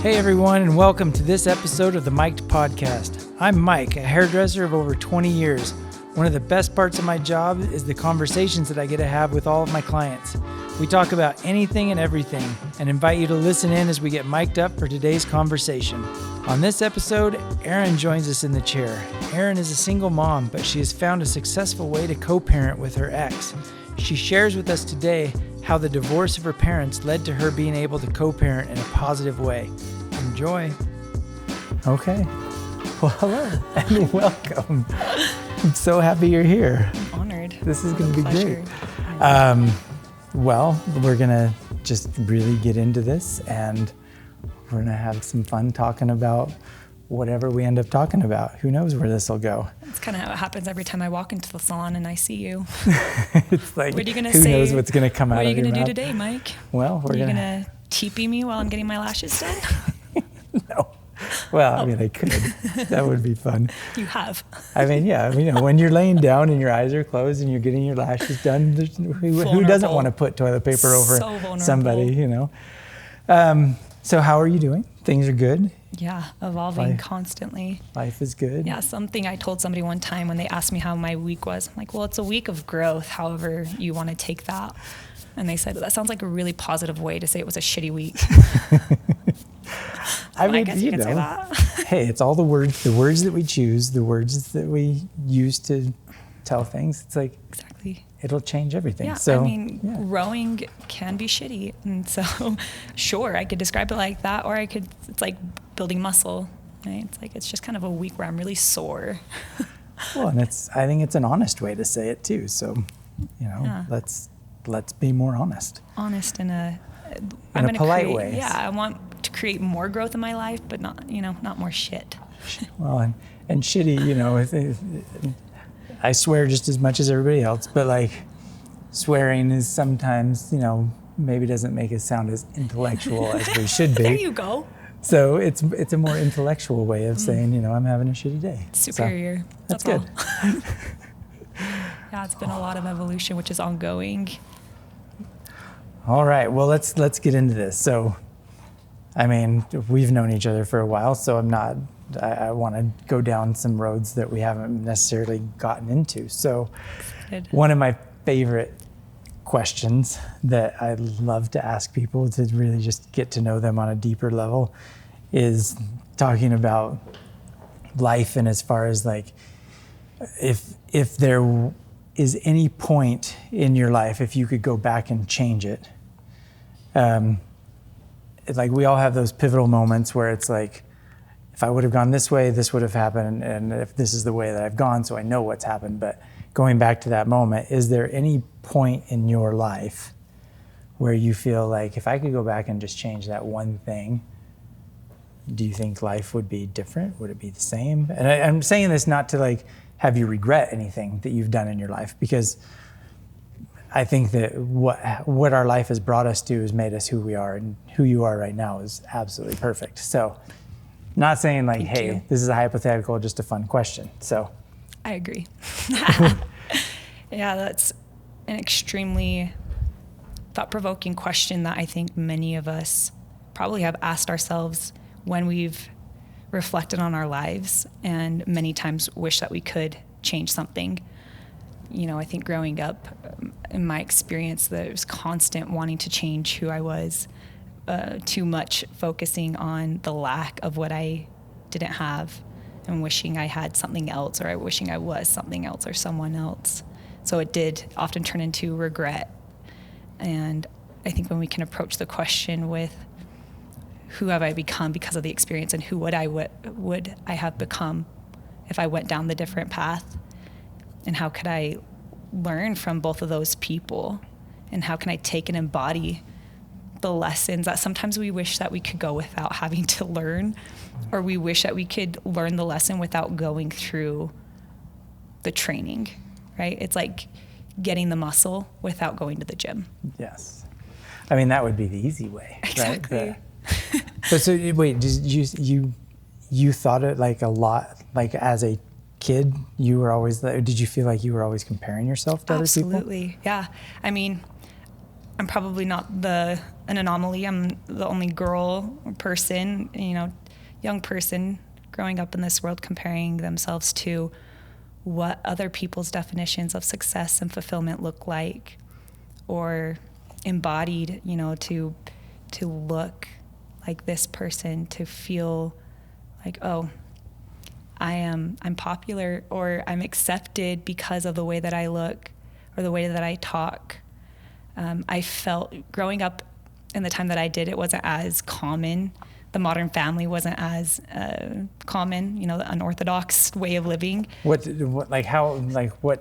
Hey everyone, and welcome to this episode of the Mic'd Podcast. I'm Mike, a hairdresser of over 20 years. One of the best parts of my job is the conversations that I get to have with all of my clients. We talk about anything and everything and invite you to listen in as we get mic'd up for today's conversation. On this episode, Eryn joins us in the chair. Eryn is a single mom, but she has found a successful way to co-parent with her ex. She shares with us today how the divorce of her parents led to her being able to co-parent in a positive way. Enjoy. Okay. Well, hello and welcome. I'm so happy you're here. I'm honored. This is going to be great. Well, we're going to just really get into this and we're going to have some fun talking about whatever we end up talking about. Who knows where this will go? That's kind of how it happens every time I walk into the salon and I see you. It's like, what are you gonna who say? knows what's going to come out of your mouth? What are you going to do today, Mike? Well, Are you going to teepee me while I'm getting my lashes done? No. Well, I mean, I could. That would be fun. You have. I mean, yeah, you know, when you're laying down and your eyes are closed and you're getting your lashes done, who doesn't want to put toilet paper over somebody, you know? So how are you doing? Things are good? Yeah, evolving constantly. Life is good? Yeah, something I told somebody one time when they asked me how my week was. I'm like, well, it's a week of growth, however you want to take that. And they said, that sounds like a really positive way to say it was a shitty week. I mean, I guess you can say that. Hey, it's all the words that we choose, the words that we use to tell things. It's like, exactly. It'll change everything. Yeah, so, I mean, growing can be shitty. And so, sure, I could describe it like that, or it's like building muscle, right? It's just kind of a week where I'm really sore. Well, and I think it's an honest way to say it too. So, you know, let's be more honest. Honest in a polite way. Yeah, I want to create more growth in my life, but not more shit. Well, and shitty, you know, I swear just as much as everybody else, but like swearing is sometimes, you know, maybe doesn't make us sound as intellectual as we should be. There you go. So it's a more intellectual way of saying, you know, I'm having a shitty day. Superior. So, that's good. Yeah, it's been a lot of evolution, which is ongoing. All right. Well, let's get into this. So, I mean, we've known each other for a while, so I want to go down some roads that we haven't necessarily gotten into. So one of my favorite questions that I love to ask people to really just get to know them on a deeper level is talking about life, and as far as like if there is any point in your life, if you could go back and change it, like we all have those pivotal moments where it's like, if I would have gone this way, this would have happened, and if this is the way that I've gone, so I know what's happened. But going back to that moment, is there any point in your life where you feel like, if I could go back and just change that one thing, do you think life would be different? Would it be the same? And I'm saying this not to like have you regret anything that you've done in your life, because I think that what our life has brought us to has made us who we are, and who you are right now is absolutely perfect. So not saying like, Thank you. This is a hypothetical, just a fun question. So I agree. Yeah, that's an extremely thought-provoking question that I think many of us probably have asked ourselves when we've reflected on our lives, and many times wish that we could change something. You know, I think growing up, in my experience, there was constant wanting to change who I was, too much focusing on the lack of what I didn't have, and wishing I had something else, or wishing I was something else or someone else. So it did often turn into regret. And I think when we can approach the question with, who have I become because of the experience, and who would I have become if I went down the different path? And how could I learn from both of those people? And how can I take and embody the lessons that sometimes we wish that we could go without having to learn, or we wish that we could learn the lesson without going through the training, right? It's like getting the muscle without going to the gym. Yes. I mean, that would be the easy way, exactly. Right? So wait, did you thought it like a lot, like as a kid, you were always, did you feel like you were always comparing yourself to other people? Absolutely, yeah. I mean, I'm probably not an anomaly. I'm the only girl or person, young person growing up in this world, comparing themselves to what other people's definitions of success and fulfillment look like, or embodied, to look like this person, to feel like, oh, I'm popular, or I'm accepted because of the way that I look or the way that I talk. I felt growing up in the time that I did, it wasn't as common. The modern family wasn't as common, the unorthodox way of living. What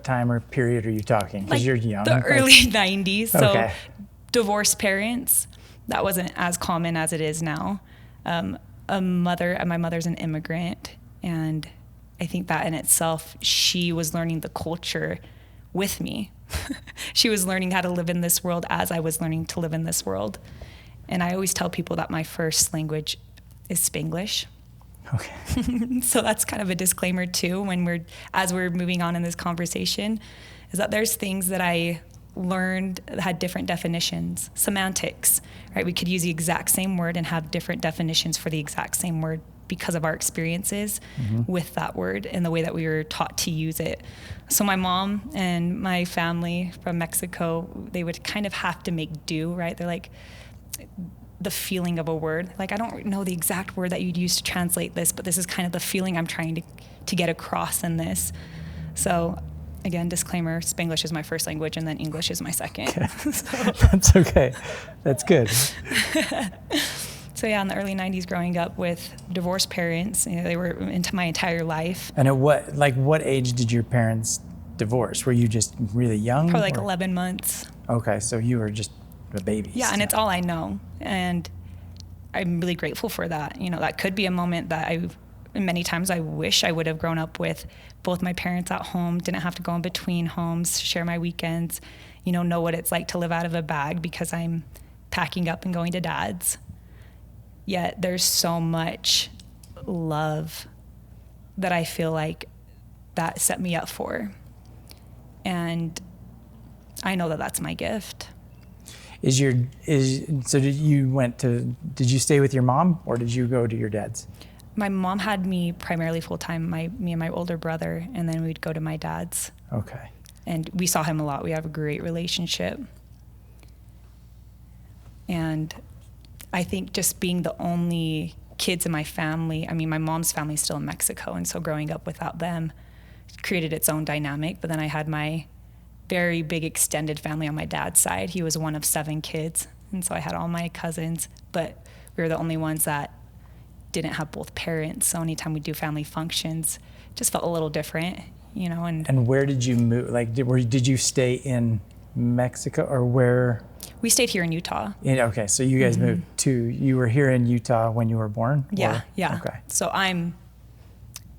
time or period are you talking? Because you're young. The early 90s. Okay. So divorced parents, that wasn't as common as it is now. My mother's an immigrant, and I think that in itself, she was learning the culture with me. She was learning how to live in this world as I was learning to live in this world. And I always tell people that my first language is Spanglish. Okay. So that's kind of a disclaimer too, as we're moving on in this conversation, is that there's things that I learned that had different definitions, semantics, right? We could use the exact same word and have different definitions for the exact same word because of our experiences with that word and the way that we were taught to use it. So my mom and my family from Mexico, they would kind of have to make do, right? They're like, the feeling of a word. Like, I don't know the exact word that you'd use to translate this, but this is kind of the feeling I'm trying to get across in this. So again, disclaimer, Spanglish is my first language and then English is my second. Okay. That's okay. That's good. So yeah, in the early 90s, growing up with divorced parents, they were into my entire life. And at what age did your parents divorce? Were you just really young? Probably 11 months. Okay, so you were just a baby. Yeah, and it's all I know. And I'm really grateful for that. That could be a moment that many times I wish I would have grown up with both my parents at home, didn't have to go in between homes, share my weekends, know what it's like to live out of a bag because I'm packing up and going to dad's. Yet there's so much love that I feel like that set me up for. And I know that that's my gift. Did you stay with your mom or did you go to your dad's? My mom had me primarily full time, me and my older brother, and then we'd go to my dad's. Okay. And we saw him a lot. We have a great relationship. And I think just being the only kids in my family, my mom's family is still in Mexico, and so growing up without them created its own dynamic. But then I had my very big extended family on my dad's side. He was one of 7 kids, and so I had all my cousins, but we were the only ones that didn't have both parents. So anytime we do family functions, it just felt a little different, And where did you move? Did you stay in Mexico or where? We stayed here in Utah. Okay, so you guys you were here in Utah when you were born? Yeah, yeah. Okay. So I'm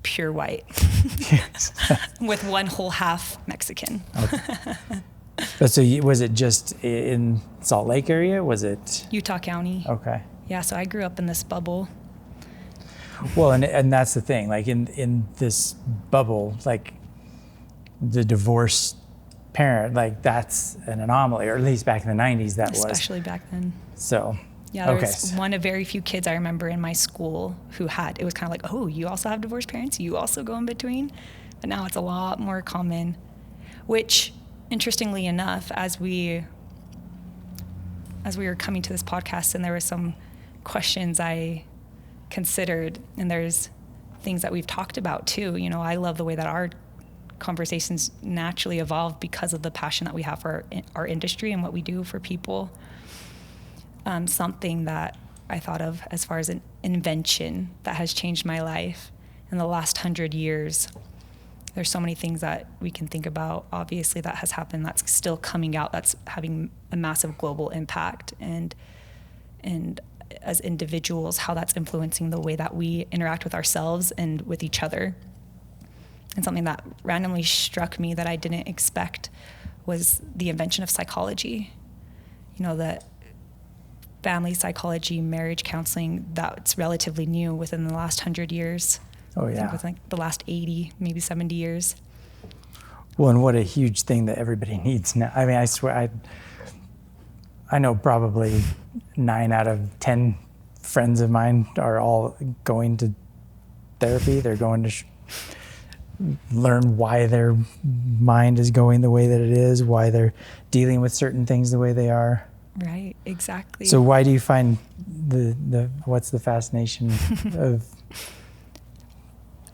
pure white with one whole half Mexican. Okay. So was it just in Salt Lake area? Was it? Utah County. Okay. Yeah, so I grew up in this bubble. Well, and that's the thing, in this bubble, the divorced parent, that's an anomaly, or at least back in the 90s Especially back then. So, yeah, there was one of very few kids I remember in my school who it was kind of like, oh, you also have divorced parents? You also go in between? But now it's a lot more common, which, interestingly enough, as we were coming to this podcast and there were some questions I considered, and there's things that we've talked about too. I love the way that our conversations naturally evolve because of the passion that we have for our industry and what we do for people. Something that I thought of as far as an invention that has changed my life in the last 100 years. There's so many things that we can think about, obviously, that has happened, that's still coming out, that's having a massive global impact, and as individuals, how that's influencing the way that we interact with ourselves and with each other. And something that randomly struck me that I didn't expect was the invention of psychology. That family psychology, marriage counseling, that's relatively new within the last 100 years. Oh, yeah. I think the last 80, maybe 70 years. Well, and what a huge thing that everybody needs now. I swear, I know probably 9 out of 10 friends of mine are all going to therapy. They're going to learn why their mind is going the way that it is, why they're dealing with certain things the way they are. Right, exactly. So why do you find what's the fascination of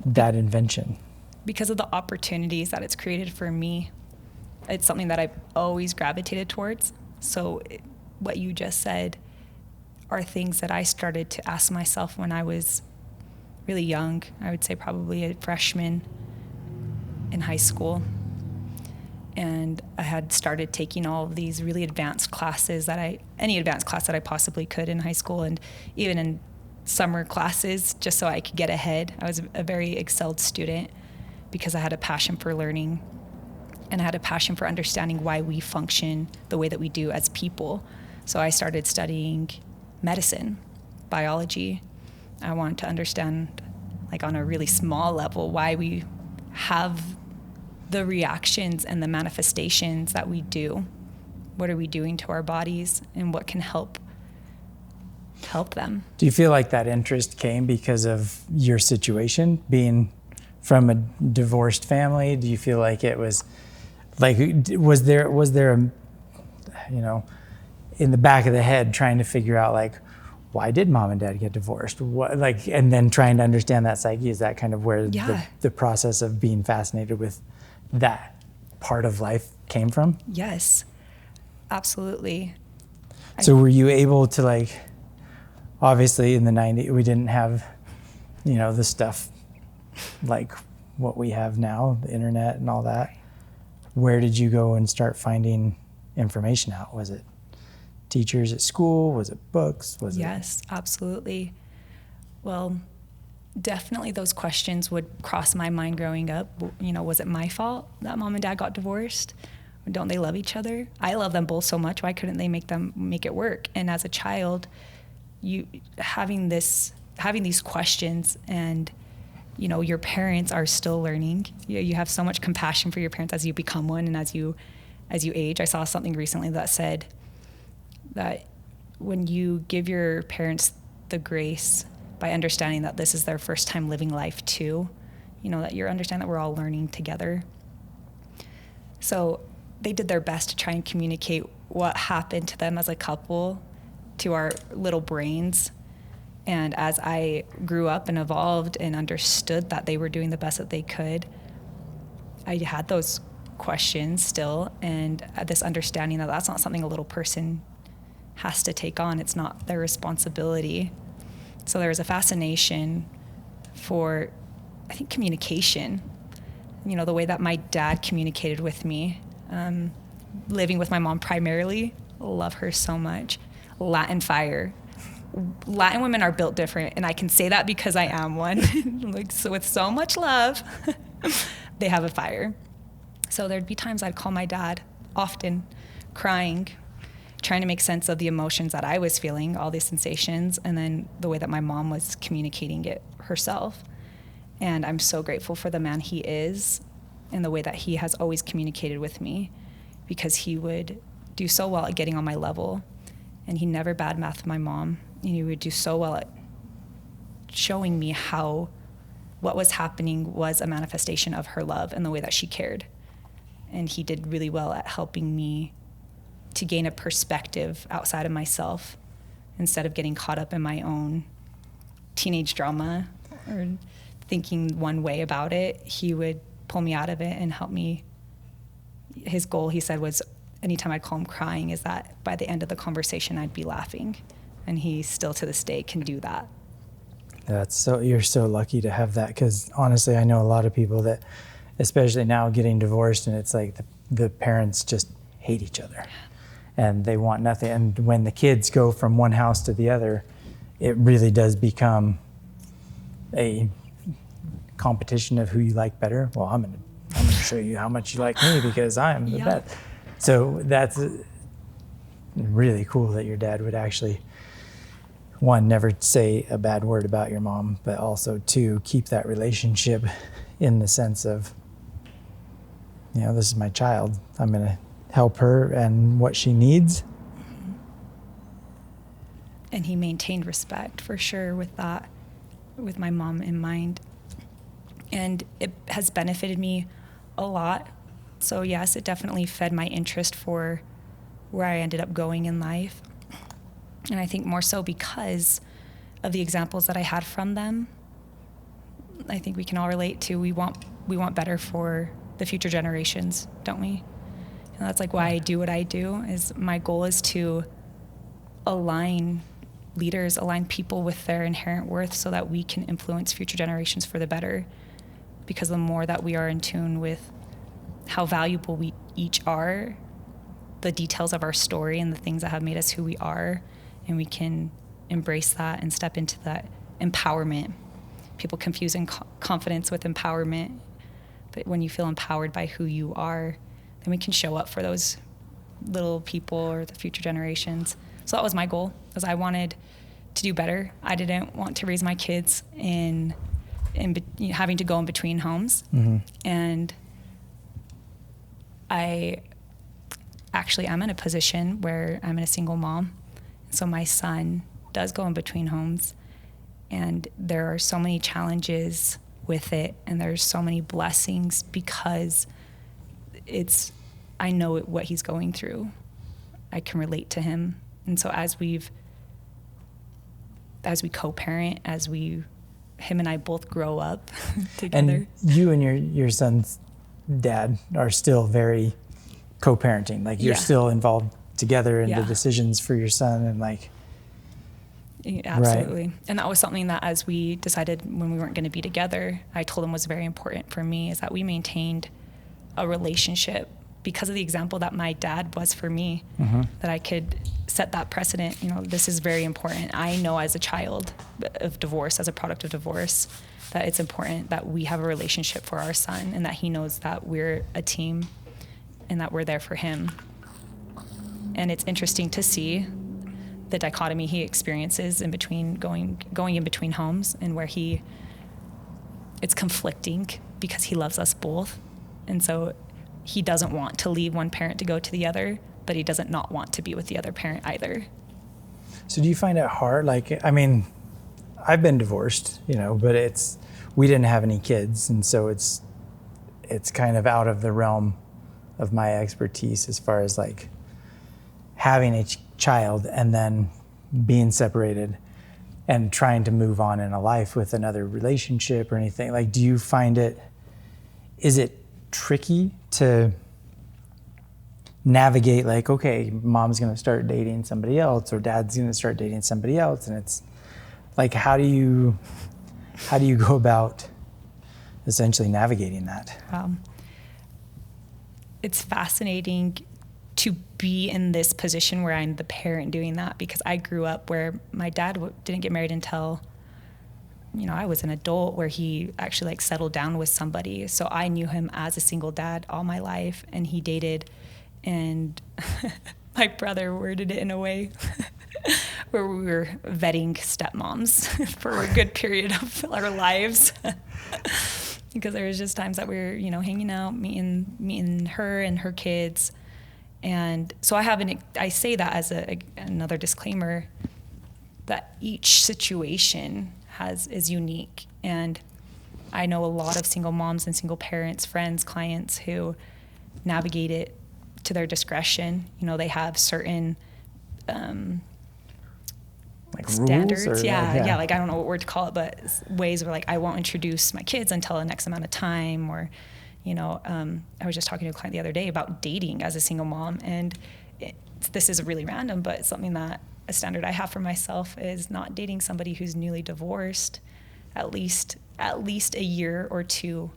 that invention? Because of the opportunities that it's created for me. It's something that I've always gravitated towards. So what you just said are things that I started to ask myself when I was really young. I would say probably a freshman in high school. And I had started taking all of these really advanced classes any advanced class that I possibly could in high school, and even in summer classes, just so I could get ahead. I was a very excelled student because I had a passion for learning, and I had a passion for understanding why we function the way that we do as people. So I started studying medicine, biology. I wanted to understand, like on a really small level, why we have the reactions and the manifestations that we do. What are we doing to our bodies, and what can help them? Do you feel like that interest came because of your situation, being from a divorced family? Do you feel like it was like, was there a, in the back of the head trying to figure out like, why did mom and dad get divorced? What, like, and then trying to understand that psyche? Is that kind of where the process of being fascinated with that part of life came from? Yes, absolutely. So were you able to, like, obviously in the 90s, we didn't have, the stuff like what we have now, the internet and all that. Where did you go and start finding information out? Was it teachers at school? Was it books? Yes, absolutely. Well, definitely those questions would cross my mind growing up. Was it my fault that mom and dad got divorced? Don't they love each other? I love them both so much. Why couldn't they make it work? And as a child, you having these questions, and your parents are still learning. You have so much compassion for your parents as you become one, and as you age. I saw something recently that said that when you give your parents the grace by understanding that this is their first time living life too, that you understand that we're all learning together. So they did their best to try and communicate what happened to them as a couple to our little brains. And as I grew up and evolved and understood that they were doing the best that they could, I had those questions still, and this understanding that that's not something a little person has to take on. It's not their responsibility. So there was a fascination for, I think, communication. The way that my dad communicated with me, living with my mom primarily, love her so much. Latin fire. Latin women are built different, and I can say that because I am one. So with so much love, they have a fire. So there'd be times I'd call my dad, often crying, trying to make sense of the emotions that I was feeling, all these sensations, and then the way that my mom was communicating it herself. And I'm so grateful for the man he is and the way that he has always communicated with me, because he would do so well at getting on my level, and he never badmouthed my mom. And he would do so well at showing me how what was happening was a manifestation of her love and the way that she cared. And he did really well at helping me to gain a perspective outside of myself, instead of getting caught up in my own teenage drama or thinking one way about it. He would pull me out of it and help me. His goal, he said, was anytime I'd call him crying, is that by the end of the conversation I'd be laughing. And he still to this day can do that. You're so lucky to have that, because honestly, I know a lot of people that, especially now, getting divorced, and it's like the parents just hate each other and they want nothing. And when the kids go from one house to the other, it really does become a competition of who you like better. Well, I'm gonna show you how much you like me because I am the best. So that's really cool that your dad would actually, one, never say a bad word about your mom, but also two, keep that relationship in the sense of, this is my child. I'm gonna help her and what she needs, And he maintained respect for sure with that, with my mom in mind. And it has benefited me a lot. So yes, it definitely fed my interest for where I ended up going in life. And I think more so because of the examples that I had from them. I think we can all relate to we want better for the future generations, don't we? And that's like why I do what I do. Is my goal is to align leaders, align people with their inherent worth so that we can influence future generations for the better. Because the more that we are in tune with how valuable we each are, the details of our story and the things that have made us who we are, and we can embrace that and step into that empowerment. People confusing confidence with empowerment, but when you feel empowered by who you are, then we can show up for those little people or the future generations. So that was my goal, was I wanted to do better. I didn't want to raise my kids in having to go in between homes. Mm-hmm. And I actually am in a position where I'm a single mom. So my son does go in between homes. And there are so many challenges with it, and there's so many blessings because I know what he's going through. I can relate to him. And so as we co-parent, him and I both grow up together. And you and your son's dad are still very co-parenting. Like you're still involved together in the decisions for your son and like. Absolutely. Right. And that was something that as we decided when we weren't going to be together, I told him was very important for me, is that we maintained a relationship because of the example that my dad was for me, mm-hmm. that I could set that precedent. This is very important. I know as a child of divorce, as a product of divorce, that it's important that we have a relationship for our son and that he knows that we're a team and that we're there for him. And it's interesting to see the dichotomy he experiences in between going in between homes, and where it's conflicting because he loves us both. And so he doesn't want to leave one parent to go to the other, but he doesn't not want to be with the other parent either. So do you find it hard? Like, I mean, I've been divorced, but we didn't have any kids. And so it's kind of out of the realm of my expertise as far as like having a child and then being separated and trying to move on in a life with another relationship or anything. Like, do you find is it tricky to navigate like, okay, mom's going to start dating somebody else or dad's going to start dating somebody else? And it's like, how do you go about essentially navigating that? It's fascinating to be in this position where I'm the parent doing that, because I grew up where my dad didn't get married until, I was an adult, where he actually like settled down with somebody. So I knew him as a single dad all my life, and he dated, and my brother worded it in a way where we were vetting stepmoms for a good period of our lives. Because there was just times that we were, hanging out, meeting her and her kids. And so I say that as another disclaimer, that each situation is unique. And I know a lot of single moms and single parents, friends, clients who navigate it to their discretion. They have certain like standards. Rules or yeah. Like, I don't know what word to call it, but ways where like, I won't introduce my kids until the X amount of time, or I was just talking to a client the other day about dating as a single mom, and this is really random, but it's something that a standard I have for myself is not dating somebody who's newly divorced, at least a year or two.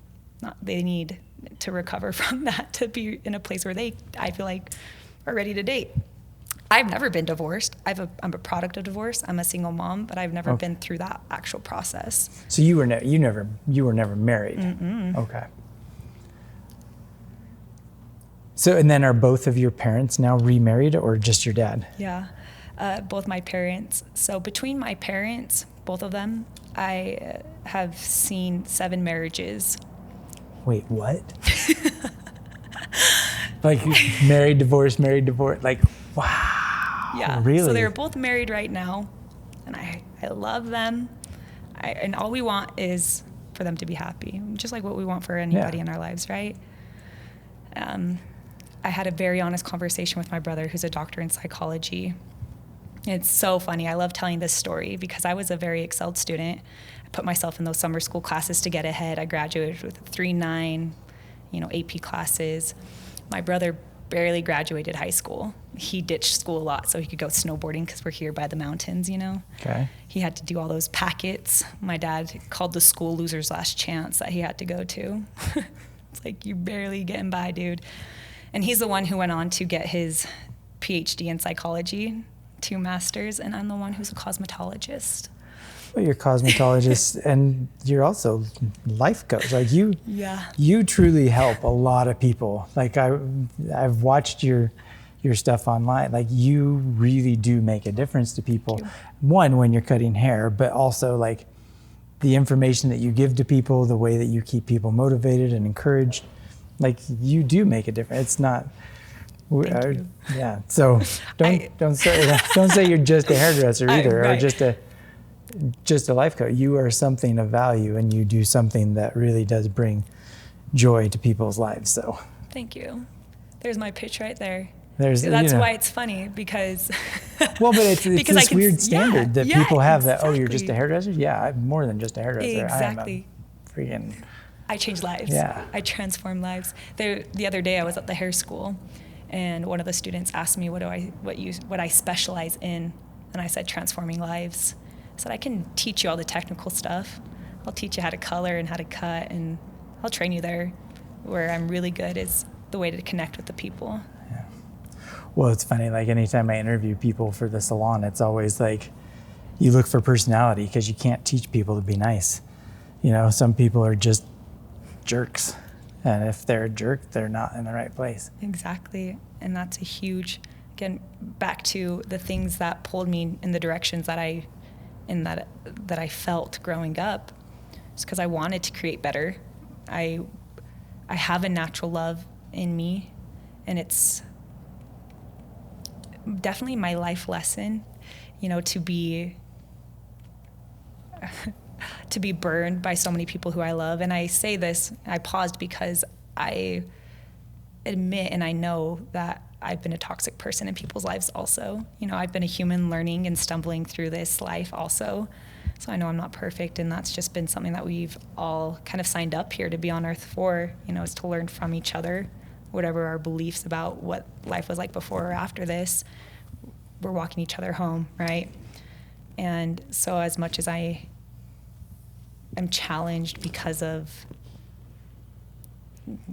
They need to recover from that to be in a place where I feel like, are ready to date. I've never been divorced. I'm a product of divorce. I'm a single mom, but I've never been through that actual process. So you were never married. Mm-mm. Okay. So, and then are both of your parents now remarried, or just your dad? Yeah, both my parents. So between my parents, both of them, I have seen 7 marriages. Wait, what? Like married, divorced, like, wow. Yeah. Really? So they're both married right now. and I love them. And all we want is for them to be happy, just like what we want for anybody in our lives, right? I had a very honest conversation with my brother, who's a doctor in psychology. It's so funny. I love telling this story because I was a very excelled student. I put myself in those summer school classes to get ahead. I graduated with a 3.9, AP classes. My brother barely graduated high school. He ditched school a lot so he could go snowboarding because we're here by the mountains, Okay. He had to do all those packets. My dad called the school loser's last chance that he had to go to. It's like, you're barely getting by, dude. And he's the one who went on to get his PhD in psychology, 2 masters, and I'm the one who's a cosmetologist. Well, you're a cosmetologist and you're also life coach. Like you truly help a lot of people. Like I've watched your stuff online. Like you really do make a difference to people. One, when you're cutting hair, but also like the information that you give to people, the way that you keep people motivated and encouraged. Like you do make a difference. It's not. Yeah. So don't say you're just a hairdresser either, right. or just a life coach. You are something of value, and you do something that really does bring joy to people's lives. So thank you. There's my pitch right there. That's why it's funny because. Well, but it's this weird standard that people have that, you're just a hairdresser? Yeah, I'm more than just a hairdresser. Exactly. I change lives. Yeah. I transform lives. The other day I was at the hair school, and one of the students asked me what I specialize in, and I said transforming lives. I said I can teach you all the technical stuff. I'll teach you how to color and how to cut, and I'll train you there. Where I'm really good is the way to connect with the people. Yeah. Well, it's funny. Like anytime I interview people for the salon, it's always like you look for personality because you can't teach people to be nice. Some people are just jerks. And if they're a jerk, they're not in the right place. Exactly. And that's a huge, again, back to the things that pulled me in the directions that I felt growing up. It's because I wanted to create better. I have a natural love in me, and it's definitely my life lesson, to be burned by so many people who I love. And I say this, I paused because I admit and I know that I've been a toxic person in people's lives also. I've been a human learning and stumbling through this life also. So I know I'm not perfect, and that's just been something that we've all kind of signed up here to be on earth for, is to learn from each other, whatever our beliefs about what life was like before or after this, we're walking each other home, right? And so as much as I am challenged because of,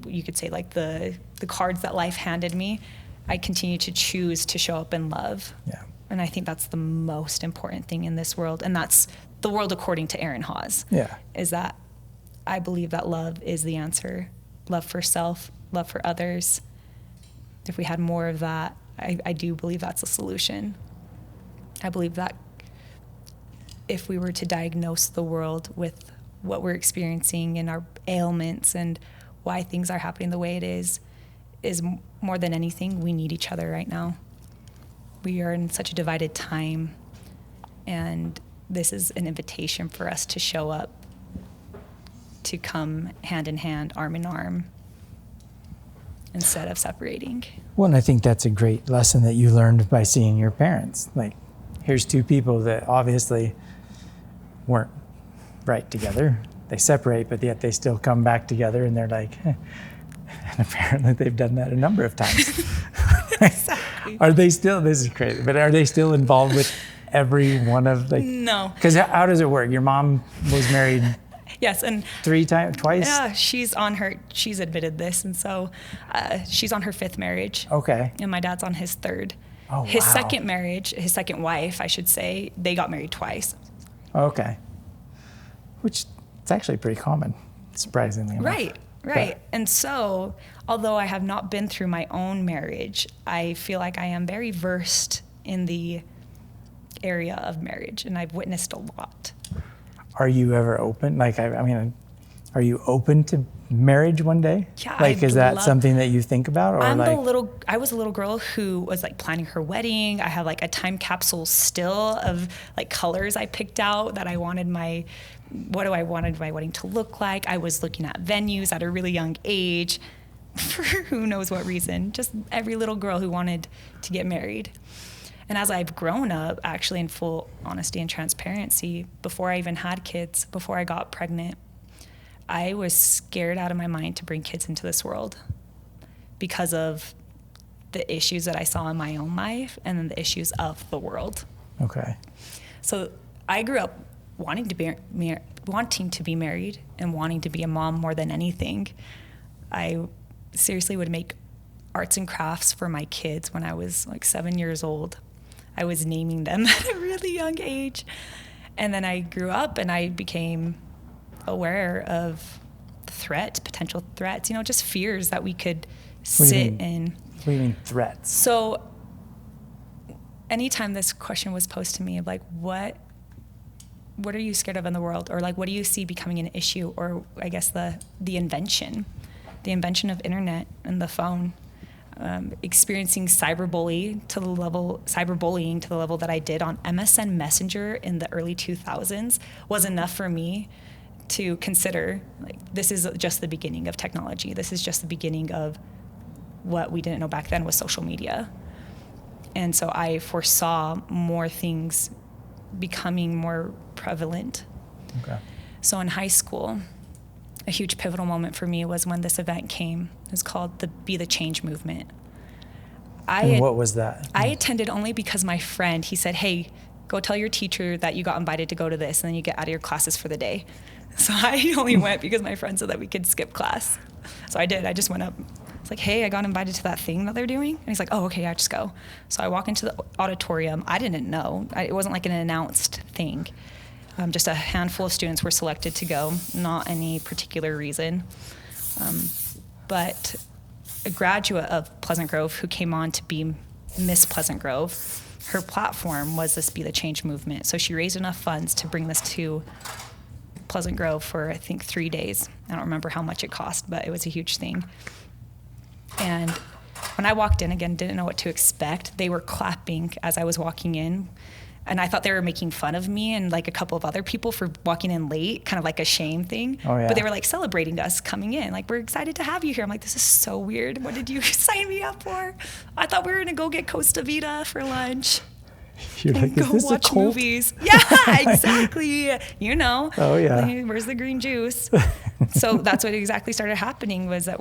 you could say, like the cards that life handed me, I continue to choose to show up in love. Yeah. And I think that's the most important thing in this world. And that's the world according to Eryn Hawes. Yeah. Is that I believe that love is the answer. Love for self, love for others. If we had more of that, I do believe that's a solution. I believe that if we were to diagnose the world with what we're experiencing and our ailments and why things are happening the way it is more than anything, we need each other right now. We are in such a divided time, and this is an invitation for us to show up, to come hand in hand, arm in arm, instead of separating. Well, and I think that's a great lesson that you learned by seeing your parents. Like, here's two people that obviously weren't right together. They separate, but yet they still come back together, and they're like, and apparently they've done that a number of times. Exactly. Are they still, this is crazy, but are they still involved with every one of, like? No. Because how does it work? Your mom was married yes, and twice? Yeah, she's admitted this, and so she's on her 5th marriage. Okay. And my dad's on his 3rd. Oh, his wow. second marriage, his second wife, I should say, they got married twice. Okay. Which it's actually pretty common, surprisingly enough. Right. But, and so, although I have not been through my own marriage, I feel like I am very versed in the area of marriage, and I've witnessed a lot. are you ever open? Like, I mean, Are you open to marriage one day? Yeah, like, is that something that you think about? Or I was a little girl who was like planning her wedding. I have like a time capsule still of like colors I picked out that I wanted my wedding to look like. I was looking at venues at a really young age for who knows what reason. Just every little girl who wanted to get married. And as I've grown up, actually, in full honesty and transparency, before I even had kids, before I got pregnant, I was scared out of my mind to bring kids into this world because of the issues that I saw in my own life and then the issues of the world. Okay. So I grew up wanting to be married and wanting to be a mom more than anything. I seriously would make arts and crafts for my kids when I was like 7 years old. I was naming them at a really young age. And then I grew up and I became aware of potential threats, just fears that we could sit in. What do you mean threats? So anytime this question was posed to me of like, what are you scared of in the world? Or like, what do you see becoming an issue? Or I guess the invention of internet and the phone. Experiencing cyberbullying to the level that I did on MSN Messenger in the early 2000s was enough for me to consider, like, this is just the beginning of technology. This is just the beginning of what we didn't know back then was social media. And so I foresaw more things becoming more prevalent. Okay. So in high school, a huge pivotal moment for me was when this event came. It was called the Be the Change movement. What was that? I attended only because my friend, he said, hey, go tell your teacher that you got invited to go to this, and then you get out of your classes for the day. So I only went because my friend said that we could skip class. So I did. I just went up. It's like, hey, I got invited to that thing that they're doing. And he's like, oh, okay, yeah, just go. So I walk into the auditorium. I didn't know. It wasn't like an announced thing. Just a handful of students were selected to go, not any particular reason. But a graduate of Pleasant Grove who came on to be Miss Pleasant Grove, her platform was this Be the Change movement. So she raised enough funds to bring this to Pleasant Grove for, I think, 3 days. I don't remember how much it cost, but it was a huge thing. And when I walked in, again, didn't know what to expect. They were clapping as I was walking in. And I thought they were making fun of me and like a couple of other people for walking in late, kind of like a shame thing. Oh, yeah. But they were like celebrating us coming in. Like, we're excited to have you here. I'm like, this is so weird. What did you sign me up for? I thought we were going to go get Costa Vida for lunch. You're like, go is this watch a cult? movies. Yeah, exactly. Oh, yeah. Where's the green juice? So that's what exactly started happening was that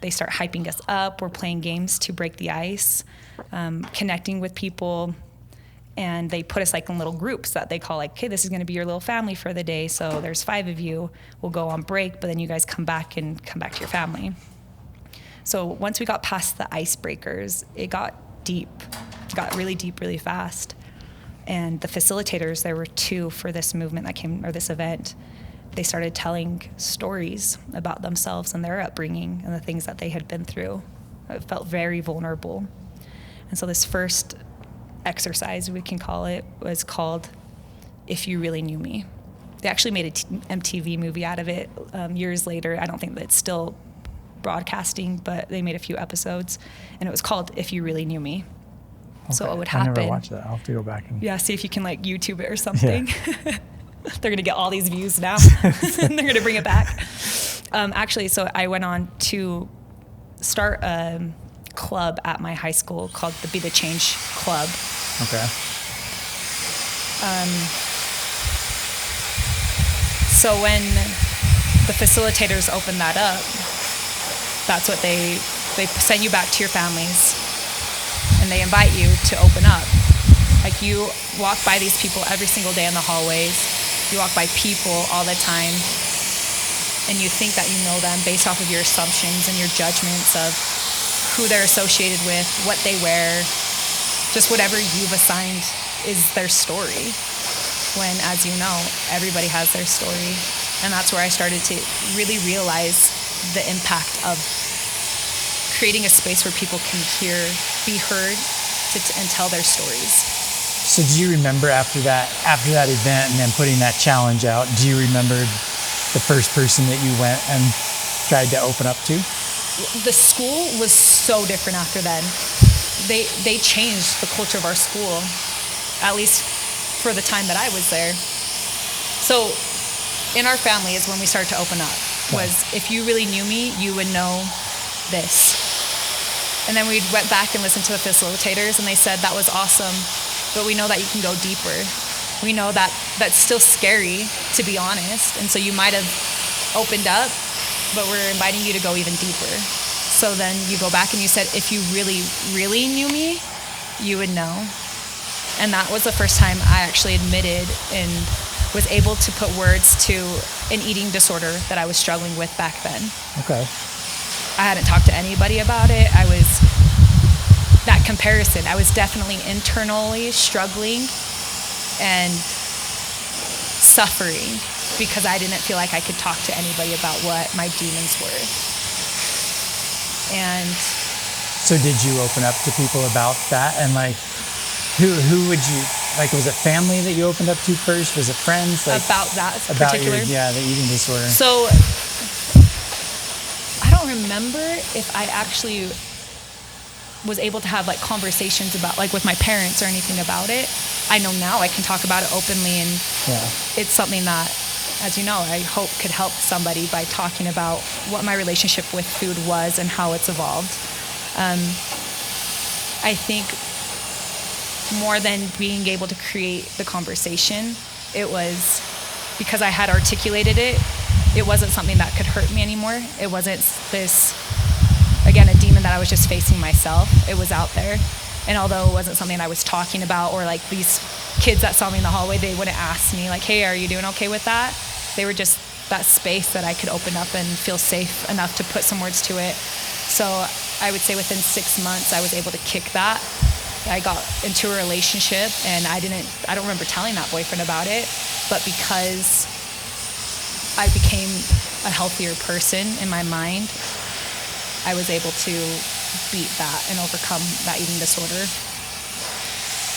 they start hyping us up. We're playing games to break the ice, connecting with people. And they put us like in little groups that they call like, okay, this is going to be your little family for the day. So there's 5 of you. We'll go on break, but then you guys come back to your family. So once we got past the icebreakers, it got deep. It got really deep really fast. And the facilitators, there were 2 for this movement this event. They started telling stories about themselves and their upbringing and the things that they had been through. It felt very vulnerable. And so this first exercise, we can call it, was called If You Really Knew Me. They actually made an MTV movie out of it years later. I don't think that it's still broadcasting, but they made a few episodes, and it was called If You Really Knew Me. Okay. So what would happen? I never watched that. I'll have to go back and see if you can like YouTube it or something. Yeah. They're gonna get all these views now. And they're gonna bring it back. Actually, so I went on to start a club at my high school called the Be the Change Club. Okay. So when the facilitators open that up, that's what they send you back to your families, and they invite you to open up. Like, you walk by these people every single day in the hallways. You walk by people all the time, and you think that you know them based off of your assumptions and your judgments of who they're associated with, what they wear, just whatever you've assigned is their story. When, as you know, everybody has their story. And that's where I started to really realize the impact of creating a space where people can be heard, and tell their stories. So do you remember after that event and then putting that challenge out, do you remember the first person that you went and tried to open up to? The school was so different after then. They changed the culture of our school, at least for the time that I was there. So in our family is when we started to open up, was if you really knew me, you would know this. And then we went back and listened to the facilitators, and they said, that was awesome, but we know that you can go deeper. We know that that's still scary, to be honest, and so you might have opened up, but we're inviting you to go even deeper. So then you go back and you said, if you really, really knew me, you would know. And that was the first time I actually admitted and was able to put words to an eating disorder that I was struggling with back then. Okay. I hadn't talked to anybody about it. That comparison, I was definitely internally struggling and suffering because I didn't feel like I could talk to anybody about what my demons were. And so did you open up to people about that? And like, who would you, like, was it family that you opened up to first? Was it friends? Like, about that about particular? the eating disorder. So I don't remember if I actually was able to have like conversations about, like, with my parents or anything about it. I know now I can talk about it openly, and it's something that, as you know, I hope could help somebody by talking about what my relationship with food was and how it's evolved. I think more than being able to create the conversation, it was because I had articulated it. It wasn't something that could hurt me anymore. It wasn't this, again, a demon that I was just facing myself. It was out there. And although it wasn't something I was talking about, or like these kids that saw me in the hallway, they wouldn't ask me like, hey, are you doing okay with that? They were just that space that I could open up and feel safe enough to put some words to it. So I would say within 6 months, I was able to kick that. I got into a relationship, and I don't remember telling that boyfriend about it, but because I became a healthier person in my mind, I was able to beat that and overcome that eating disorder.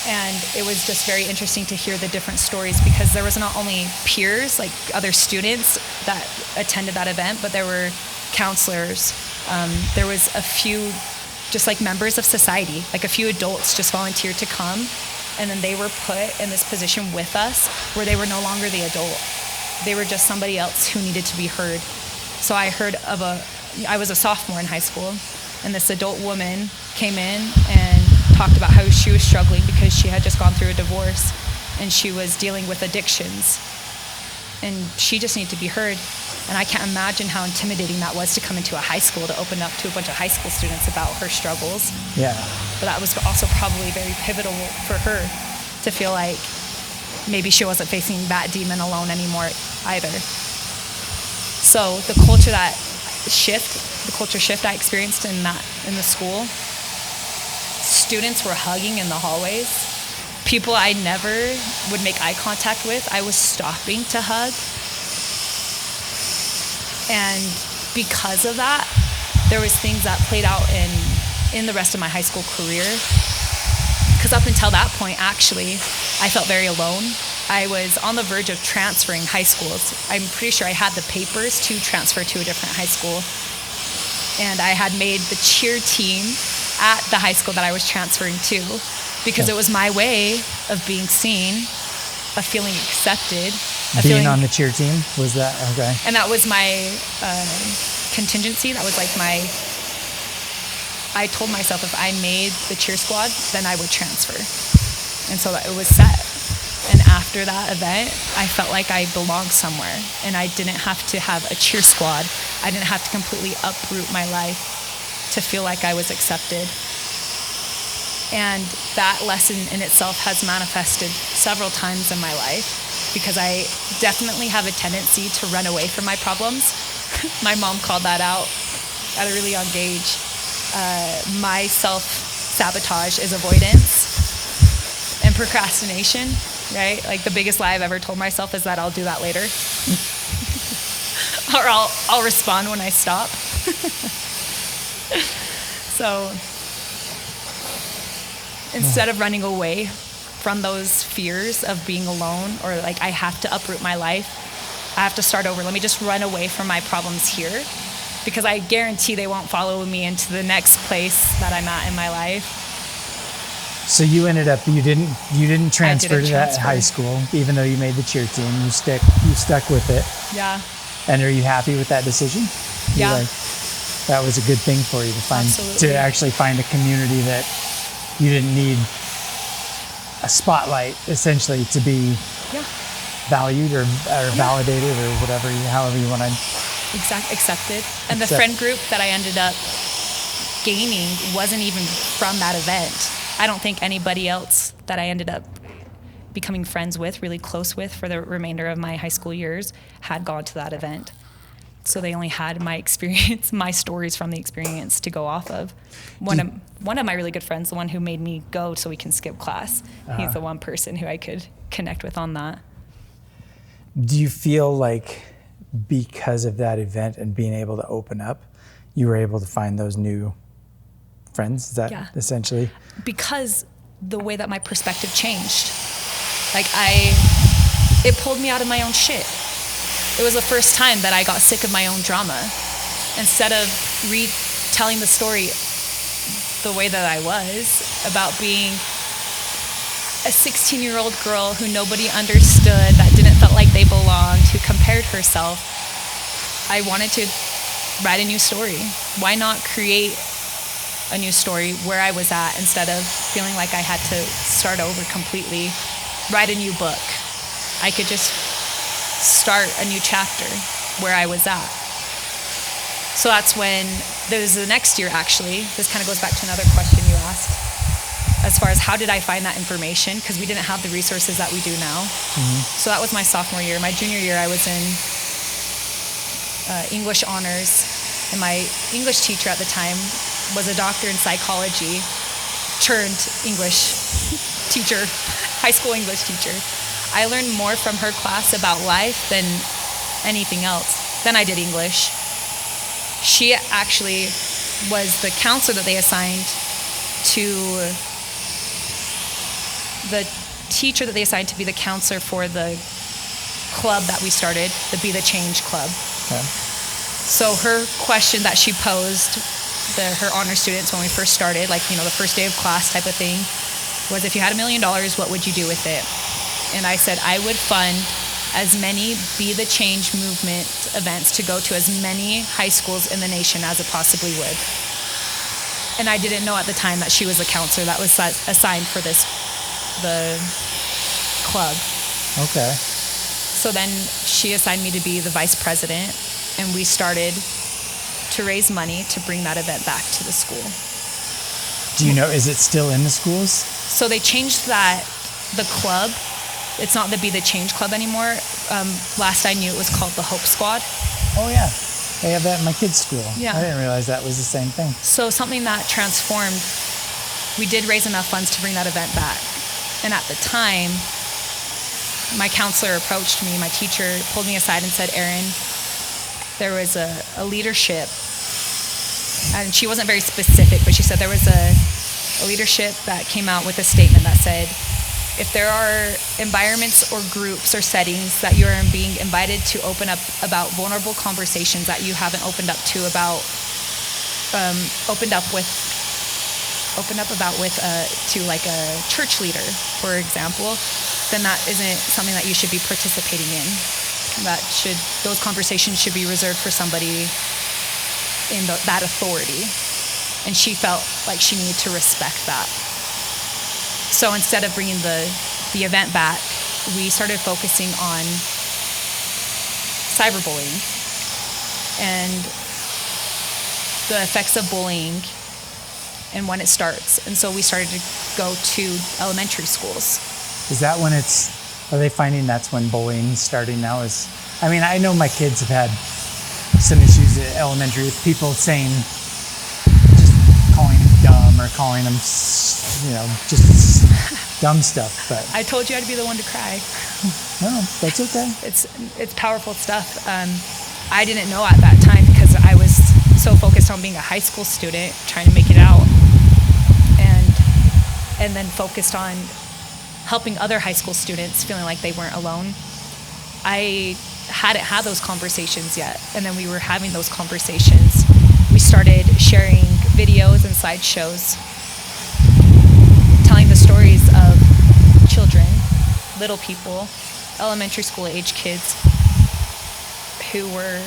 And it was just very interesting to hear the different stories, because there was not only peers, like other students that attended that event, but there were counselors. There was a few just like members of society, like a few adults just volunteered to come, and then they were put in this position with us where they were no longer the adult. They were just somebody else who needed to be heard. So I was a sophomore in high school, and this adult woman came in and talked about how she was struggling because she had just gone through a divorce and she was dealing with addictions, and she just needed to be heard. And I can't imagine how intimidating that was to come into a high school to open up to a bunch of high school students about her struggles. Yeah. But that was also probably very pivotal for her to feel like maybe she wasn't facing that demon alone anymore either. So the culture shift I experienced in the school, students were hugging in the hallways. People I never would make eye contact with, I was stopping to hug. And because of that, there was things that played out in the rest of my high school career. Because up until that point, actually, I felt very alone. I was on the verge of transferring high schools. I'm pretty sure I had the papers to transfer to a different high school. And I had made the cheer team at the high school that I was transferring to, because it was my way of being seen, of feeling accepted. Being on the cheer team, was that okay? And that was my contingency. That was like I told myself if I made the cheer squad, then I would transfer. And so it was set. And after that event, I felt like I belonged somewhere, and I didn't have to have a cheer squad. I didn't have to completely uproot my life to feel like I was accepted. And that lesson in itself has manifested several times in my life, because I definitely have a tendency to run away from my problems. My mom called that out at a really young age. My self-sabotage is avoidance and procrastination, right? Like the biggest lie I've ever told myself is that I'll do that later. Or I'll respond when I stop. So instead of running away from those fears of being alone, or like I have to uproot my life, I have to start over. Let me just run away from my problems here, because I guarantee they won't follow me into the next place that I'm at in my life. So you ended up, you didn't transfer to that high school, even though you made the cheer team. You stuck with it. Yeah. And are you happy with that decision? Yeah. Like, that was a good thing for you to actually find a community that you didn't need a spotlight, essentially, to be valued or validated or whatever, however you want to. Accepted. And the friend group that I ended up gaining wasn't even from that event. I don't think anybody else that I ended up becoming friends with, really close with for the remainder of my high school years, had gone to that event. So they only had my experience, my stories from the experience to go off of. One of my really good friends, the one who made me go so we can skip class, he's the one person who I could connect with on that. Do you feel like because of that event and being able to open up, you were able to find those new friends? Is that essentially? Because the way that my perspective changed. Like it pulled me out of my own shit. It was the first time that I got sick of my own drama. Instead of retelling the story the way that I was, about being a 16-year-old girl who nobody understood, that didn't feel like they belonged, who compared herself, I wanted to write a new story. Why not create a new story where I was at, instead of feeling like I had to start over completely, write a new book? I could just start a new chapter where I was at. So that's when, there was the next year actually, this kind of goes back to another question you asked, as far as how did I find that information, because we didn't have the resources that we do now. Mm-hmm. So that was my sophomore year. My junior year I was in English honors, and my English teacher at the time was a doctor in psychology turned English teacher, high school English teacher. I learned more from her class about life than anything else. Then I did English. She actually was the counselor that they assigned to the teacher that they assigned to be the counselor for the club that we started, the Be the Change Club. Okay. So her question that she posed her honor students when we first started, like, the first day of class type of thing, was, if you had $1 million, what would you do with it? And I said I would fund as many Be the Change movement events to go to as many high schools in the nation as it possibly would. And I didn't know at the time that she was a counselor that was assigned for the club. Okay. So then she assigned me to be the vice president, and we started to raise money to bring that event back to the school. Do you know, is it still in the schools? So they changed the club. It's not the Be the Change Club anymore. Last I knew, it was called the Hope Squad. Oh yeah, they have that in my kids' school. Yeah. I didn't realize that was the same thing. So something that transformed, we did raise enough funds to bring that event back. And at the time, my counselor approached me, my teacher pulled me aside and said, Eryn, there was a leadership, and she wasn't very specific, but she said there was a leadership that came out with a statement that said, if there are environments or groups or settings that you are being invited to open up about vulnerable conversations that you haven't opened up to about, to like a church leader, for example, then that isn't something that you should be participating in. Those conversations should be reserved for somebody in that authority. And she felt like she needed to respect that. So instead of bringing the event back, we started focusing on cyberbullying and the effects of bullying and when it starts. And so we started to go to elementary schools. Is that when are they finding that's when bullying's starting now? I know my kids have had some issues at elementary with people saying, just calling them dumb or calling them, just dumb stuff. But I told you I'd be the one to cry. No, that's okay. It's powerful stuff. I didn't know at that time because I was so focused on being a high school student, trying to make it out, and then focused on helping other high school students feeling like they weren't alone. I hadn't had those conversations yet. And then we were having those conversations. We started sharing videos and slideshows, telling the stories of children, little people, elementary school age kids who were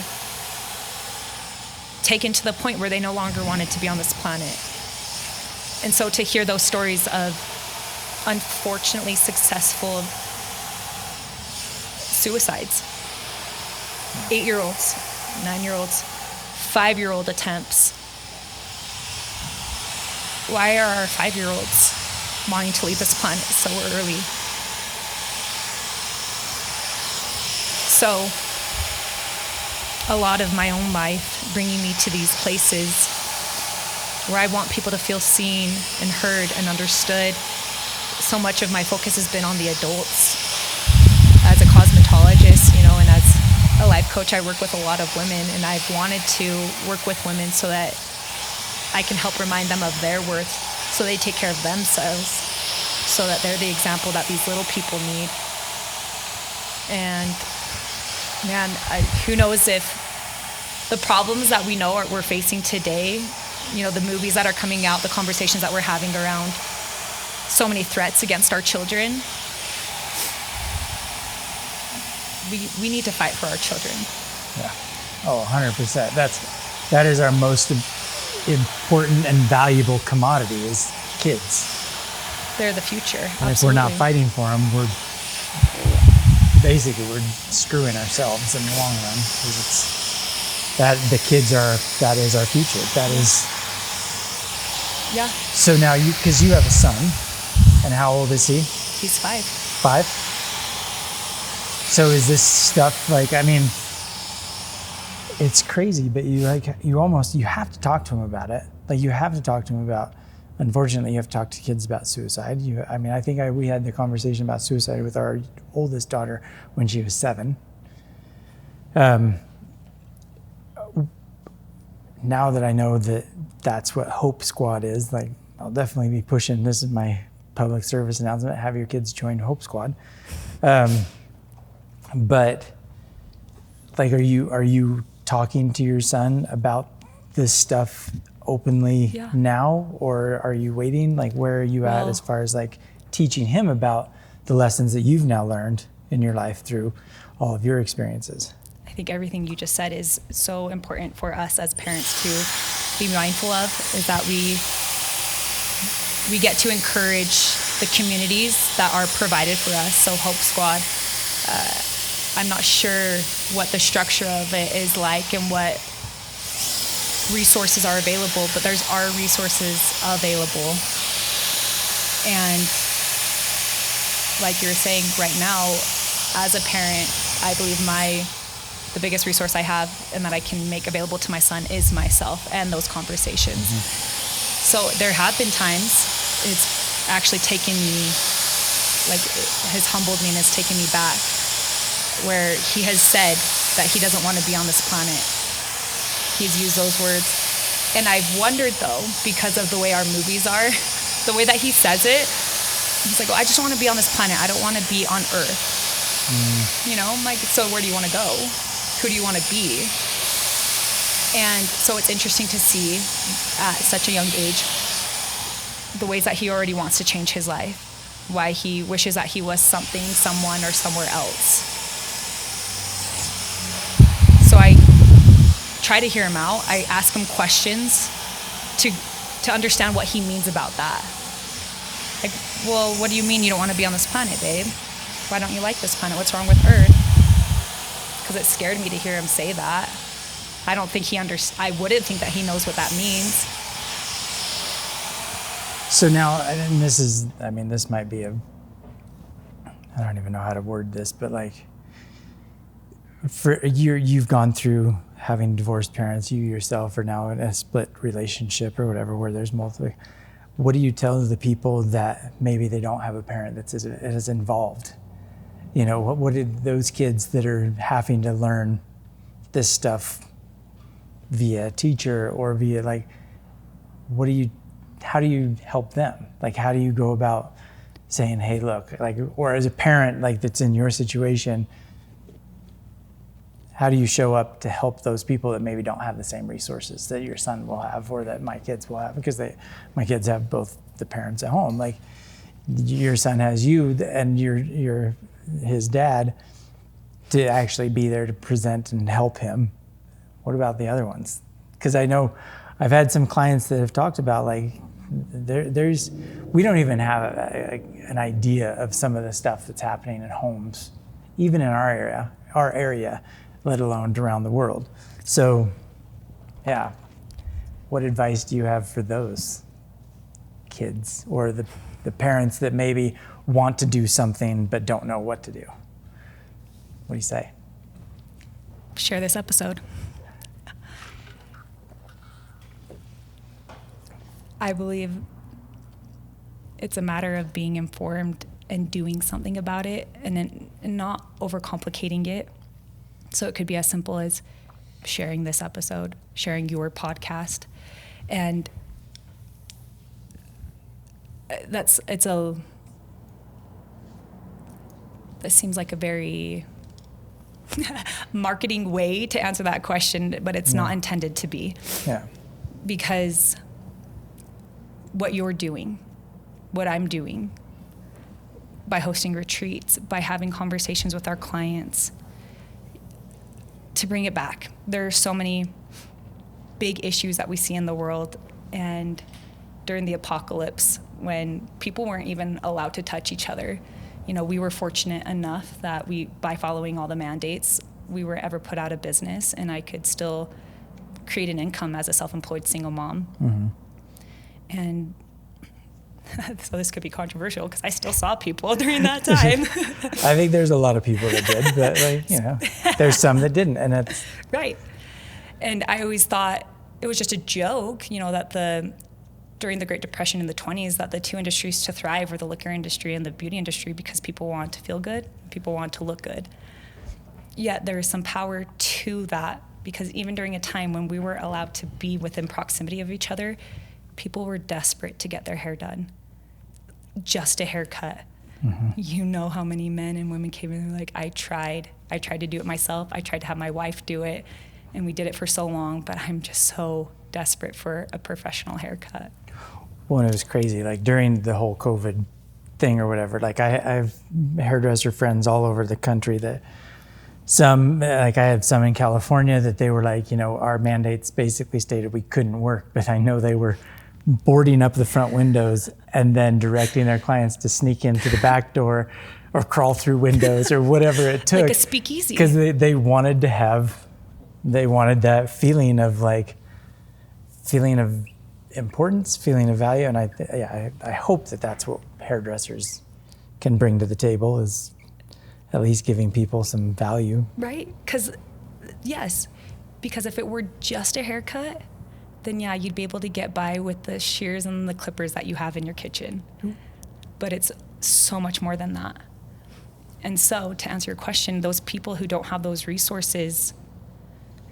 taken to the point where they no longer wanted to be on this planet. And so to hear those stories of unfortunately successful suicides, 8-year-olds, 9-year-olds, 5-year-old attempts. Why are our 5-year-olds wanting to leave this planet so early? So a lot of my own life bringing me to these places where I want people to feel seen and heard and understood. So much of my focus has been on the adults. As a cosmetologist, and as a life coach, I work with a lot of women, and I've wanted to work with women so that I can help remind them of their worth, so they take care of themselves, so that they're the example that these little people need. And man, who knows if the problems that we know we're facing today, the movies that are coming out, the conversations that we're having around so many threats against our children, we need to fight for our children. Yeah. Oh, 100%. That is our most important and valuable commodity is kids. They're the future. And if we're not fighting for them, we're screwing ourselves in the long run, because that is our future. That is. Yeah. So now because you have a son, and how old is he? He's 5. 5? So is this stuff it's crazy, but you have to talk to him about it. You have to talk to him about, unfortunately, you have to talk to kids about suicide. I think we had the conversation about suicide with our oldest daughter when she was 7. Now that I know that that's what Hope Squad is, I'll definitely be pushing, this is my public service announcement, have your kids join Hope Squad. But are you talking to your son about this stuff openly now, or are you waiting? Where are you at as far as teaching him about the lessons that you've now learned in your life through all of your experiences? I think everything you just said is so important for us as parents to be mindful of, is that we get to encourage the communities that are provided for us. So Hope Squad, I'm not sure what the structure of it is and what resources are available, but there's our resources available. And like you're saying right now, as a parent, I believe the biggest resource I have and that I can make available to my son is myself and those conversations. Mm-hmm. So there have been times it's actually taken me, has humbled me and has taken me back, where he has said that he doesn't want to be on this planet. He's used those words. And I've wondered, though, because of the way our movies are, the way that he says it, he's like, I just want to be on this planet. I don't want to be on Earth. I'm like, so where do you want to go? Who do you want to be? And so it's interesting to see at such a young age the ways that he already wants to change his life, why he wishes that he was something, someone, or somewhere else. So I try to hear him out. I ask him questions to understand what he means about that. Well, what do you mean you don't want to be on this planet, babe? Why don't you like this planet? What's wrong with Earth? Because it scared me to hear him say that. I don't think I wouldn't think that he knows what that means. So now, and this might be I don't even know how to word this, but for you've gone through having divorced parents, you yourself are now in a split relationship or whatever, where there's multiple. What do you tell the people that maybe they don't have a parent that's as involved? What did those kids that are having to learn this stuff via teacher or via how do you help them? How do you go about saying, hey, look, or as a parent, that's in your situation, how do you show up to help those people that maybe don't have the same resources that your son will have or that my kids will have? Because my kids have both the parents at home. Like your son has you and you're his dad to actually be there to present and help him. What about the other ones? Because I know I've had some clients that have talked about like we don't even have an idea of some of the stuff that's happening in homes, even in our area, let alone around the world. So, yeah, what advice do you have for those kids or the parents that maybe want to do something but don't know what to do? What do you say? Share this episode. I believe it's a matter of being informed and doing something about it and not overcomplicating it. So it could be as simple as sharing this episode, sharing your podcast. And that seems like a very marketing way to answer that question, but it's not intended to be. Yeah. Because what you're doing, what I'm doing, by hosting retreats, by having conversations with our clients, to bring it back. There are so many big issues that we see in the world, and during the apocalypse, when people weren't even allowed to touch each other, we were fortunate enough that by following all the mandates, we were ever put out of business, and I could still create an income as a self-employed single mom. Mm-hmm. And so this could be controversial because I still saw people during that time. I think there's a lot of people that did, but there's some that didn't, and that's right. And I always thought it was just a joke, that during the Great Depression in the 1920s, that the two industries to thrive were the liquor industry and the beauty industry because people want to feel good, people want to look good. Yet there is some power to that because even during a time when we were allowed to be within proximity of each other, people were desperate to get their hair done. Just a haircut. Mm-hmm. You know how many men and women came in and were like, I tried to do it myself. I tried to have my wife do it, and we did it for so long, but I'm just so desperate for a professional haircut. Well, and it was crazy. Like during the whole COVID thing or whatever, like I have hairdresser friends all over the country that I had some in California that they were like, our mandates basically stated we couldn't work, but I know they were boarding up the front windows and then directing their clients to sneak into the back door or crawl through windows or whatever it took. Like a speakeasy. Because they wanted that feeling of importance, feeling of value. And I hope that that's what hairdressers can bring to the table, is at least giving people some value. Right? Because if it were just a haircut, then you'd be able to get by with the shears and the clippers that you have in your kitchen. Mm-hmm. But it's so much more than that. And so to answer your question, those people who don't have those resources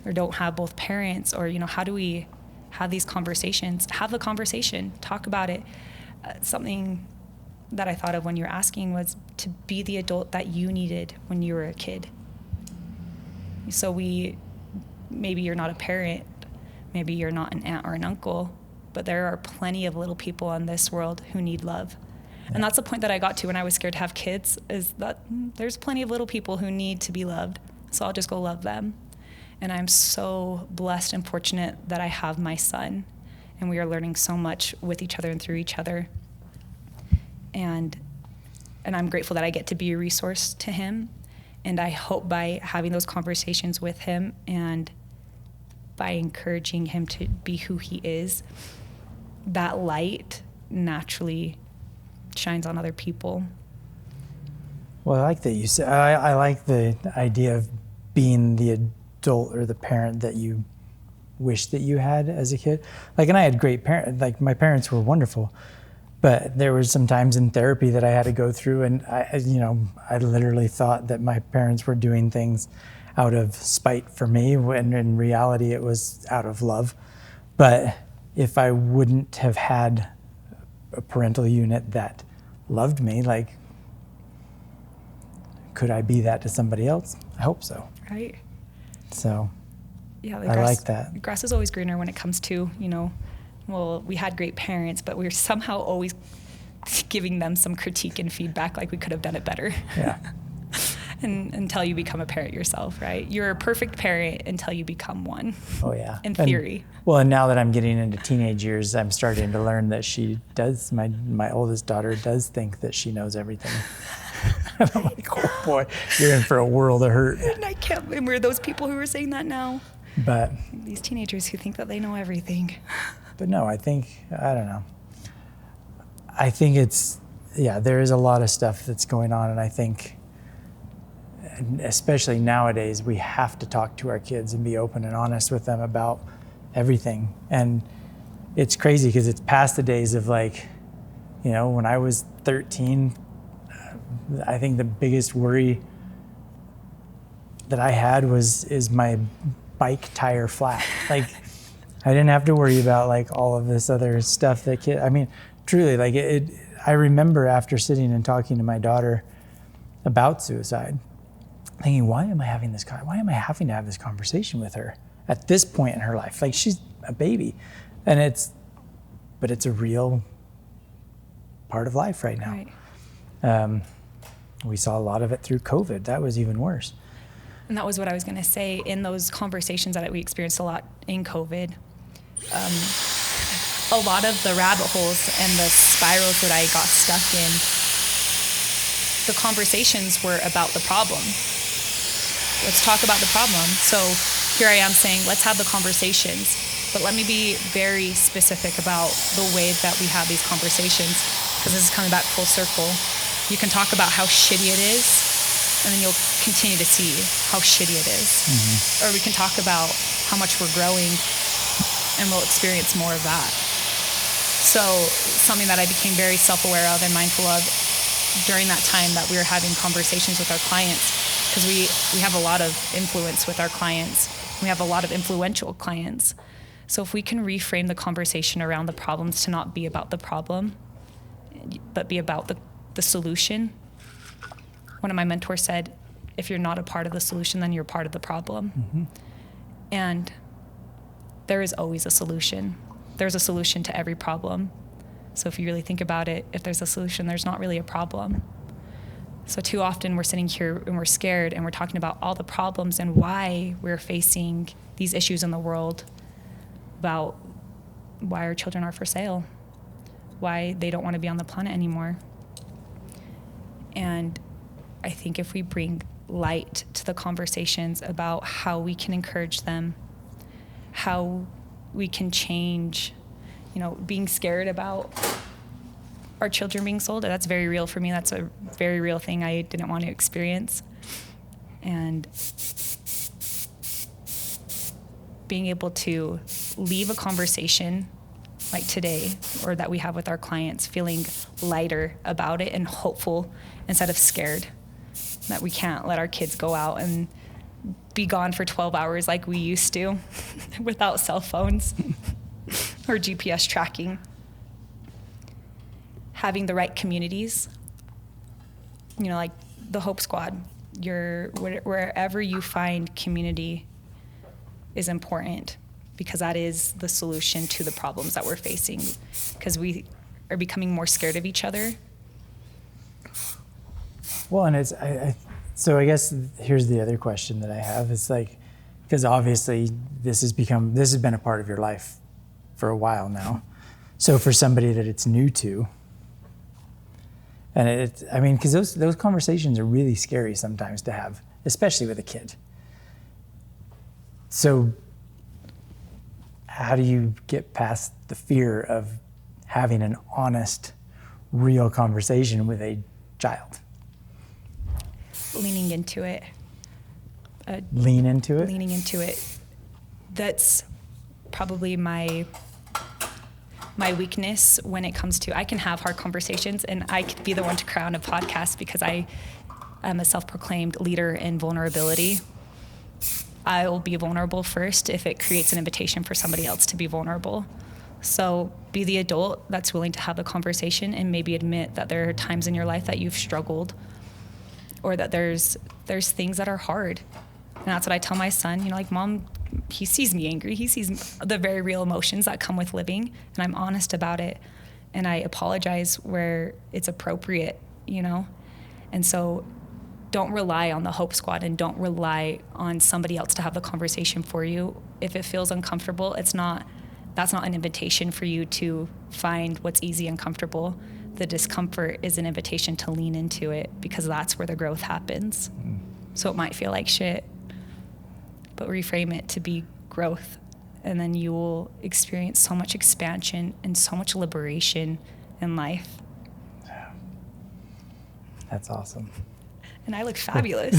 or don't have both parents, or, how do we have these conversations? Have the conversation, talk about it. Something that I thought of when you were asking was to be the adult that you needed when you were a kid. So maybe you're not a parent, maybe you're not an aunt or an uncle, but there are plenty of little people in this world who need love. Yeah. And that's the point that I got to when I was scared to have kids, is that there's plenty of little people who need to be loved. So I'll just go love them. And I'm so blessed and fortunate that I have my son, and we are learning so much with each other and through each other. And I'm grateful that I get to be a resource to him. And I hope by having those conversations with him and by encouraging him to be who he is, that light naturally shines on other people. Well, I like that you said, I like the idea of being the adult or the parent that you wish that you had as a kid. And I had great parents, my parents were wonderful, but there were some times in therapy that I had to go through, and I literally thought that my parents were doing things out of spite for me, when in reality it was out of love. But if I wouldn't have had a parental unit that loved me, could I be that to somebody else? I hope so. Right. So Yeah, I like that. Grass is always greener when it comes to, well, we had great parents, but we were somehow always giving them some critique and feedback, like we could have done it better. Yeah. And until you become a parent yourself, right? You're a perfect parent until you become one. Oh, yeah. In theory. And now that I'm getting into teenage years, I'm starting to learn that she does, my oldest daughter does think that she knows everything. And I'm like, oh boy, you're in for a world of hurt. And I can't remember those people who are saying that now. But these teenagers who think that they know everything. But no, I don't know. I think there is a lot of stuff that's going on, and I think, especially nowadays, we have to talk to our kids and be open and honest with them about everything. And it's crazy because it's past the days of when I was 13, I think the biggest worry that I had is my bike tire flat. I didn't have to worry about all of this other stuff that truly, I remember after sitting and talking to my daughter about suicide, thinking, why am I having to have this conversation with her at this point in her life? She's a baby, but it's a real part of life right now. Right. We saw a lot of it through COVID. That was even worse. And that was what I was going to say. In those conversations that we experienced a lot in COVID, a lot of the rabbit holes and the spirals that I got stuck in, the conversations were about the problem. Let's talk about the problem. So here I am saying, let's have the conversations, but let me be very specific about the way that we have these conversations, because this is coming back full circle. You can talk about how shitty it is, and then you'll continue to see how shitty it is. Mm-hmm. Or we can talk about how much we're growing, and we'll experience more of that. So something that I became very self-aware of and mindful of during that time that we were having conversations with our clients, because we have a lot of influence with our clients. We have a lot of influential clients. So if we can reframe the conversation around the problems to not be about the problem, but be about the solution. One of my mentors said, if you're not a part of the solution, then you're part of the problem. Mm-hmm. And there is always a solution. There's a solution to every problem. So if you really think about it, if there's a solution, there's not really a problem. So too often we're sitting here and we're scared and we're talking about all the problems and why we're facing these issues in the world, about why our children are for sale, why they don't want to be on the planet anymore. And I think if we bring light to the conversations about how we can encourage them, how we can change, being scared about our children being sold, that's very real for me. That's a very real thing I didn't want to experience. And being able to leave a conversation like today, or that we have with our clients, feeling lighter about it and hopeful instead of scared that we can't let our kids go out and be gone for 12 hours like we used to without cell phones or GPS tracking. Having the right communities, like the Hope Squad, wherever you find community is important, because that is the solution to the problems that we're facing, because we are becoming more scared of each other. Well, and so I guess here's the other question that I have. It's because obviously this has been a part of your life for a while now. So for somebody that it's new to, and because those conversations are really scary sometimes to have, especially with a kid. So how do you get past the fear of having an honest, real conversation with a child? Leaning into it. Lean into it? Leaning into it. That's probably my weakness when it comes to, I can have hard conversations and I could be the one to cry on a podcast because I am a self-proclaimed leader in vulnerability. I will be vulnerable first if it creates an invitation for somebody else to be vulnerable. So be the adult that's willing to have the conversation and maybe admit that there are times in your life that you've struggled, or that there's things that are hard, that's what I tell my son, you know, like, Mom, he sees me angry. He sees the very real emotions that come with living, and I'm honest about it. And I apologize where it's appropriate, you know? And so don't rely on the Hope Squad, and don't rely on somebody else to have the conversation for you. If it feels uncomfortable, that's not an invitation for you to find what's easy and comfortable. The discomfort is an invitation to lean into it, because that's where the growth happens. So it might feel like shit, but reframe it to be growth. And then you will experience so much expansion and so much liberation in life. That's awesome. And I look fabulous.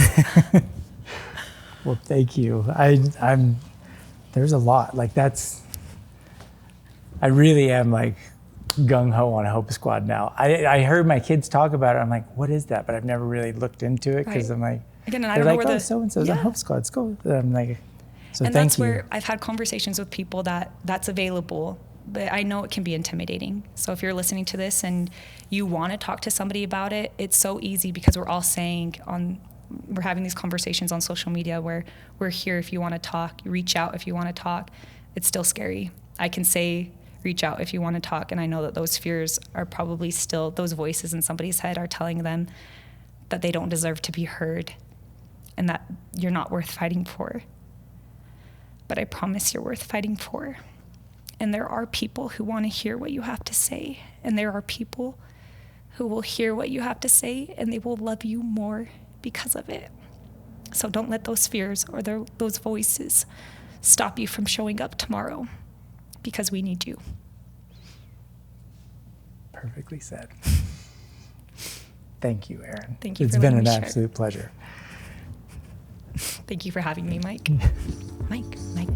Well, thank you. I'm there's a lot. Like, I really am like gung-ho on Hope Squad now. I heard my kids talk about it. I'm like, what is that? But I've never really looked into it, because I'm like, again, and I they're don't like, know where so-and-so's on Hope Squad. Let's go. I'm like, so and thank that's you. where I've had conversations with people that's available, but I know it can be intimidating. So if you're listening to this and you want to talk to somebody about it, it's so easy, because we're all saying we're having these conversations on social media where we're here if you want to talk, reach out if you want to talk. It's still scary. I can say, reach out if you want to talk, and I know that those fears are probably still, those voices in somebody's head are telling them that they don't deserve to be heard and that you're not worth fighting for. But I promise you're worth fighting for. And there are people who want to hear what you have to say, and there are people who will hear what you have to say, and they will love you more because of it. So don't let those fears or those voices stop you from showing up tomorrow, because we need you. Perfectly said. Thank you, Eryn. Thank you. It's been an absolute pleasure. Thank you for having me, Mike. Mike. Mike.